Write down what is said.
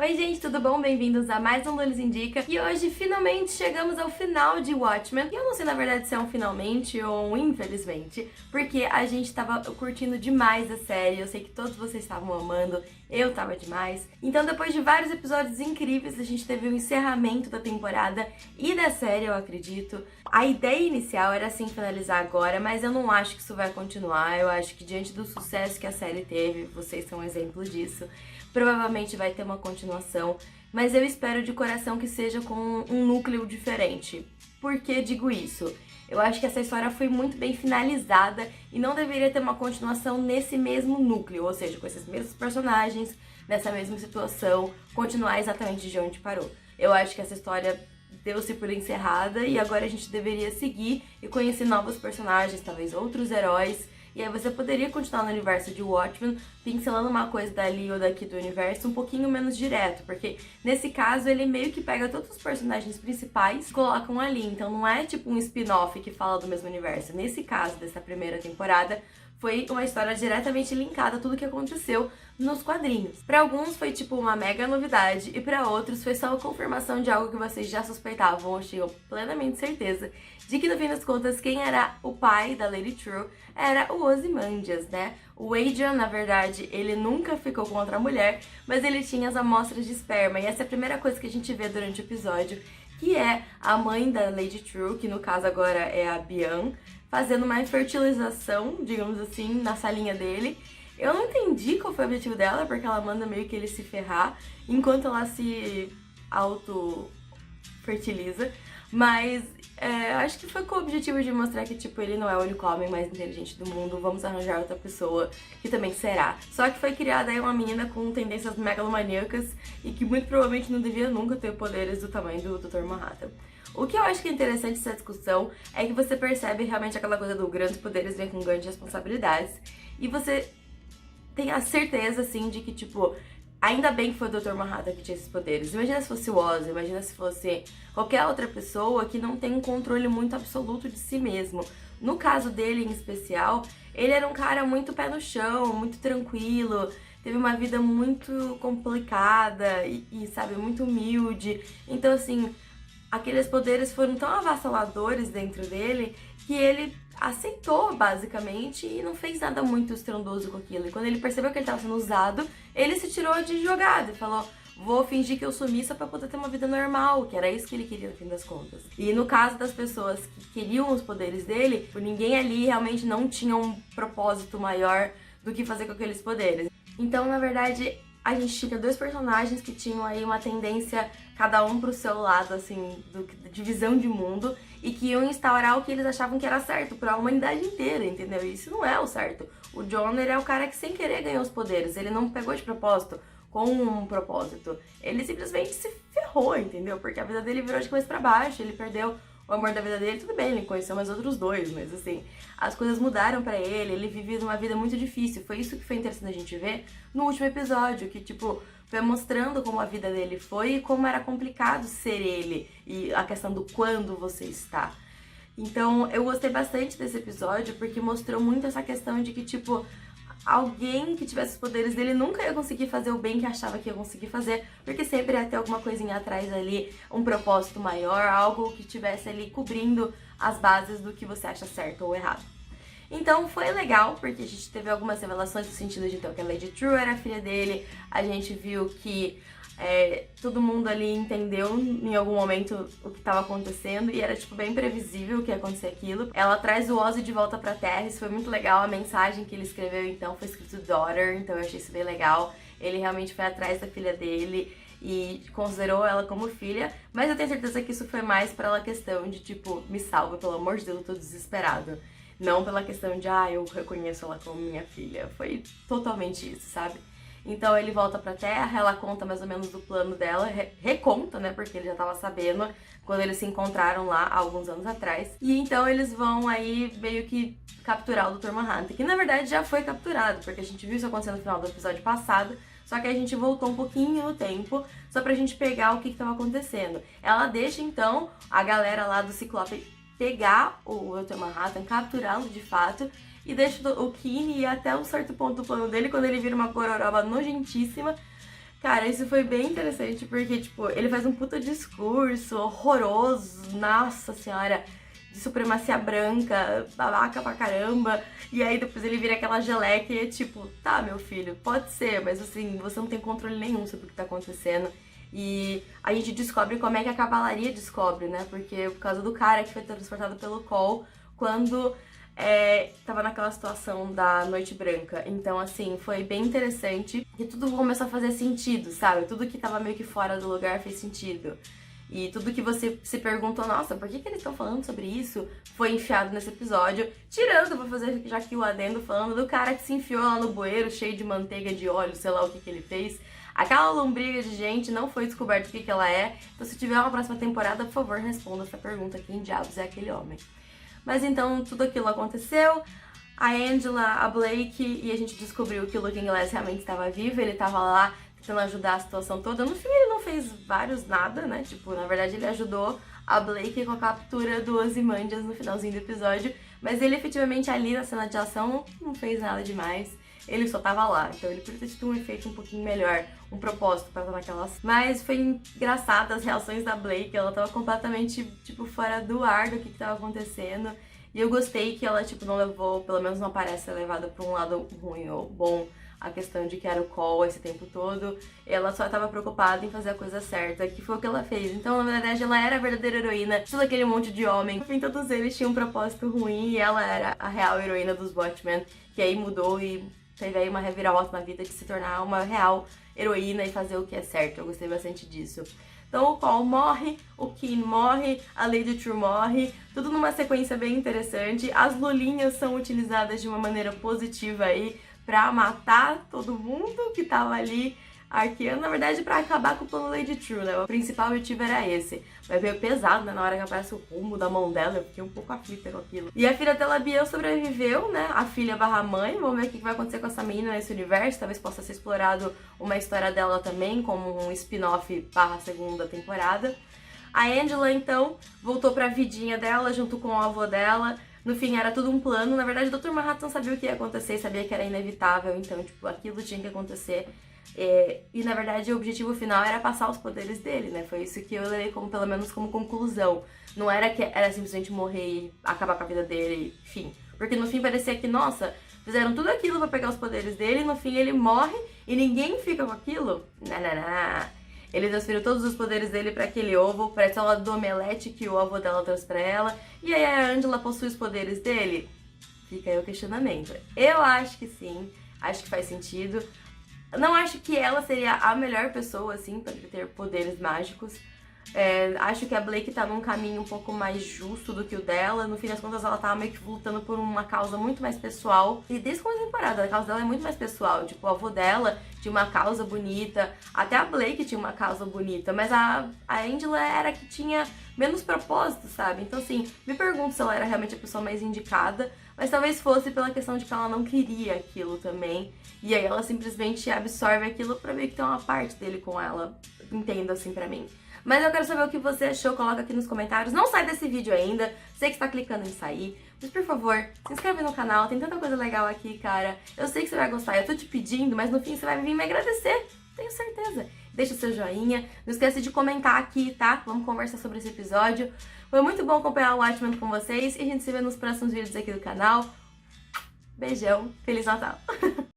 Oi gente, tudo bom? Bem-vindos a mais um Lulus Indica. E hoje finalmente chegamos ao final de Watchmen. E eu não sei na verdade se é um finalmente ou um infelizmente, porque a gente tava curtindo demais a série, eu sei que todos vocês estavam amando, eu tava demais. Então depois de vários episódios incríveis, a gente teve o encerramento da temporada e da série, eu acredito. A ideia inicial era sim finalizar agora, mas eu não acho que isso vai continuar. Eu acho que diante do sucesso que a série teve, vocês são um exemplo disso, provavelmente vai ter uma continuação, mas eu espero de coração que seja com um núcleo diferente. Por que digo isso? Eu acho que essa história foi muito bem finalizada e não deveria ter uma continuação nesse mesmo núcleo, ou seja, com esses mesmos personagens, nessa mesma situação, continuar exatamente de onde parou. Eu acho que essa história deu-se por encerrada e agora a gente deveria seguir e conhecer novos personagens, talvez outros heróis. E aí você poderia continuar no universo de Watchmen, pincelando uma coisa dali ou daqui do universo um pouquinho menos direto, porque nesse caso ele meio que pega todos os personagens principais e colocam ali, então não é tipo um spin-off que fala do mesmo universo. Nesse caso, dessa primeira temporada, foi uma história diretamente linkada a tudo que aconteceu nos quadrinhos. Para alguns foi tipo uma mega novidade e para outros foi só uma confirmação de algo que vocês já suspeitavam ou tinham plenamente certeza de que no fim das contas quem era o pai da Lady True era o Ozymandias, né? O Adrian, na verdade, ele nunca ficou com outra mulher, mas ele tinha as amostras de esperma e essa é a primeira coisa que a gente vê durante o episódio, que é a mãe da Lady True, que no caso agora é a Bian, fazendo uma fertilização, digamos assim, na salinha dele. Eu não entendi qual foi o objetivo dela, porque ela manda meio que ele se ferrar enquanto ela se auto-fertiliza. Mas acho que foi com o objetivo de mostrar que, tipo, ele não é o único homem mais inteligente do mundo, vamos arranjar outra pessoa que também será. Só que foi criada aí uma menina com tendências megalomaníacas e que muito provavelmente não devia nunca ter poderes do tamanho do Dr. Manhattan. O que eu acho que é interessante dessa discussão é que você percebe realmente aquela coisa do grandes poderes vem com grandes responsabilidades e você tem a certeza, assim, de que, tipo, ainda bem que foi o Dr. Manhattan que tinha esses poderes. Imagina se fosse o Oz, imagina se fosse qualquer outra pessoa que não tem um controle muito absoluto de si mesmo. No caso dele, em especial, ele era um cara muito pé no chão, muito tranquilo, teve uma vida muito complicada e sabe, muito humilde. Então, assim, aqueles poderes foram tão avassaladores dentro dele que ele aceitou, basicamente, e não fez nada muito estrondoso com aquilo. E quando ele percebeu que ele estava sendo usado, ele se tirou de jogada e falou: vou fingir que eu sumi só pra poder ter uma vida normal, que era isso que ele queria no fim das contas. E no caso das pessoas que queriam os poderes dele, ninguém ali realmente não tinha um propósito maior do que fazer com aqueles poderes. Então, na verdade, a gente tinha dois personagens que tinham aí uma tendência, cada um pro seu lado, assim, de visão de mundo, e que iam instaurar o que eles achavam que era certo pra humanidade inteira, entendeu? E isso não é o certo. O John, ele é o cara que sem querer ganhou os poderes, ele não pegou de propósito, com um propósito. Ele simplesmente se ferrou, entendeu? Porque a vida dele virou de cabeça pra baixo, ele perdeu o amor da vida dele, tudo bem, ele conheceu mais outros dois, mas assim, as coisas mudaram pra ele vive uma vida muito difícil. Foi isso que foi interessante a gente ver no último episódio, que tipo, foi mostrando como a vida dele foi e como era complicado ser ele, e a questão do quando você está. Então, eu gostei bastante desse episódio, porque mostrou muito essa questão de que, tipo, alguém que tivesse os poderes dele nunca ia conseguir fazer o bem que achava que ia conseguir fazer, porque sempre ia ter alguma coisinha atrás ali, um propósito maior, algo que tivesse ali cobrindo as bases do que você acha certo ou errado. Então foi legal, porque a gente teve algumas revelações no sentido de então, que a Lady True era a filha dele, a gente viu que todo mundo ali entendeu em algum momento o que estava acontecendo e era tipo bem previsível que ia acontecer aquilo. Ela traz o Ozzy de volta pra Terra, isso foi muito legal, a mensagem que ele escreveu então foi escrito Daughter, então eu achei isso bem legal. Ele realmente foi atrás da filha dele e considerou ela como filha, mas eu tenho certeza que isso foi mais pela questão de tipo, me salva, pelo amor de Deus, eu tô desesperado. Não pela questão de, eu reconheço ela como minha filha. Foi totalmente isso, sabe? Então ele volta pra Terra, ela conta mais ou menos do plano dela, reconta, né, porque ele já tava sabendo quando eles se encontraram lá há alguns anos atrás. E então eles vão aí meio que capturar o Dr. Manhattan, que na verdade já foi capturado, porque a gente viu isso acontecendo no final do episódio passado, só que a gente voltou um pouquinho no tempo, só pra gente pegar o que tava acontecendo. Ela deixa então a galera lá do Ciclope pegar o Dr. Manhattan, capturá-lo de fato, e deixa o Keane ir até um certo ponto do plano dele, quando ele vira uma gororoba nojentíssima, Cara, isso foi bem interessante, porque, tipo, ele faz um puta discurso horroroso, nossa senhora, de supremacia branca, babaca pra caramba, e aí depois ele vira aquela geleca e é tipo, tá, meu filho, pode ser, mas assim, você não tem controle nenhum sobre o que tá acontecendo. E a gente descobre como é que a cavalaria descobre, né? Porque por causa do cara que foi transportado pelo Cole quando tava naquela situação da Noite Branca. Então, assim, foi bem interessante e tudo começou a fazer sentido, sabe? Tudo que tava meio que fora do lugar fez sentido. E tudo que você se perguntou, nossa, por que eles estão falando sobre isso? Foi enfiado nesse episódio. Tirando, vou fazer já aqui o adendo, falando do cara que se enfiou lá no bueiro, cheio de manteiga de óleo, sei lá o que ele fez. Aquela lombriga de gente não foi descoberto o que ela é. Então, se tiver uma próxima temporada, por favor, responda essa pergunta. Quem diabos é aquele homem? Mas então, tudo aquilo aconteceu. A Angela, a Blake, e a gente descobriu que o Looking Glass realmente estava vivo. Ele estava lá tentando ajudar a situação toda. No fim, ele não fez vários nada, né? Tipo, na verdade, ele ajudou a Blake com a captura do Ozymandias no finalzinho do episódio. Mas ele, efetivamente, ali na cena de ação, não fez nada demais. Ele só tava lá, então ele poderia ter tido um efeito um pouquinho melhor, um propósito pra estar naquela... Mas foi engraçado as reações da Blake, ela tava completamente, tipo, fora do ar do que tava acontecendo. E eu gostei que ela, tipo, não levou, pelo menos não parece ser levada pra um lado ruim ou bom, a questão de que era o Cole esse tempo todo. Ela só tava preocupada em fazer a coisa certa, que foi o que ela fez. Então, na verdade, ela era a verdadeira heroína de todo aquele monte de homem. Enfim, todos eles tinham um propósito ruim e ela era a real heroína dos Watchmen, que aí mudou e teve aí uma reviravolta na vida de se tornar uma real heroína e fazer o que é certo. Eu gostei bastante disso. Então o Cole morre, o Keen morre, a Lady True morre, tudo numa sequência bem interessante. As lulinhas são utilizadas de uma maneira positiva aí pra matar todo mundo que tava ali arqueando, na verdade, pra acabar com o plano Lady True, né? O principal objetivo era esse. Mas veio pesado, né? Na hora que aparece o rumo da mão dela, eu fiquei um pouco aflita com aquilo. E a filha dela, Biel, sobreviveu, né? A filha barra mãe. Vamos ver o que vai acontecer com essa menina nesse universo. Talvez possa ser explorado uma história dela também, como um spin-off barra segunda temporada. A Angela, então, voltou pra vidinha dela, junto com o avô dela. No fim, era tudo um plano. Na verdade, o Dr. Manhattan sabia o que ia acontecer, sabia que era inevitável. Então, tipo, aquilo tinha que acontecer. E na verdade o objetivo final era passar os poderes dele, né? Foi isso que eu levei como, pelo menos como conclusão. Não era que era simplesmente morrer e acabar com a vida dele, enfim. Porque no fim parecia que, nossa, fizeram tudo aquilo pra pegar os poderes dele, e no fim ele morre e ninguém fica com aquilo. Não. Ele transferiu todos os poderes dele pra aquele ovo, pra essa do omelete que o avô dela trouxe pra ela. E aí a Angela possui os poderes dele? Fica aí o questionamento. Eu acho que sim, acho que faz sentido. Não acho que ela seria a melhor pessoa, assim, pra ter poderes mágicos. Acho que a Blake tá num caminho um pouco mais justo do que o dela. No fim das contas, ela tava meio que lutando por uma causa muito mais pessoal. E desde a temporada, a causa dela é muito mais pessoal. Tipo, o avô dela tinha uma causa bonita. Até a Blake tinha uma causa bonita. Mas a Angela era a que tinha menos propósito, sabe? Então, assim, me pergunto se ela era realmente a pessoa mais indicada. Mas talvez fosse pela questão de que ela não queria aquilo também. E aí ela simplesmente absorve aquilo pra meio que ter uma parte dele com ela. Entendo assim pra mim. Mas eu quero saber o que você achou, coloca aqui nos comentários. Não sai desse vídeo ainda, sei que você tá clicando em sair. Mas por favor, se inscreve no canal, tem tanta coisa legal aqui, cara. Eu sei que você vai gostar, eu tô te pedindo, mas no fim você vai vir me agradecer. Tenho certeza. Deixa o seu joinha, não esquece de comentar aqui, tá? Vamos conversar sobre esse episódio. Foi muito bom acompanhar o Watchmen com vocês e a gente se vê nos próximos vídeos aqui do canal. Beijão, Feliz Natal!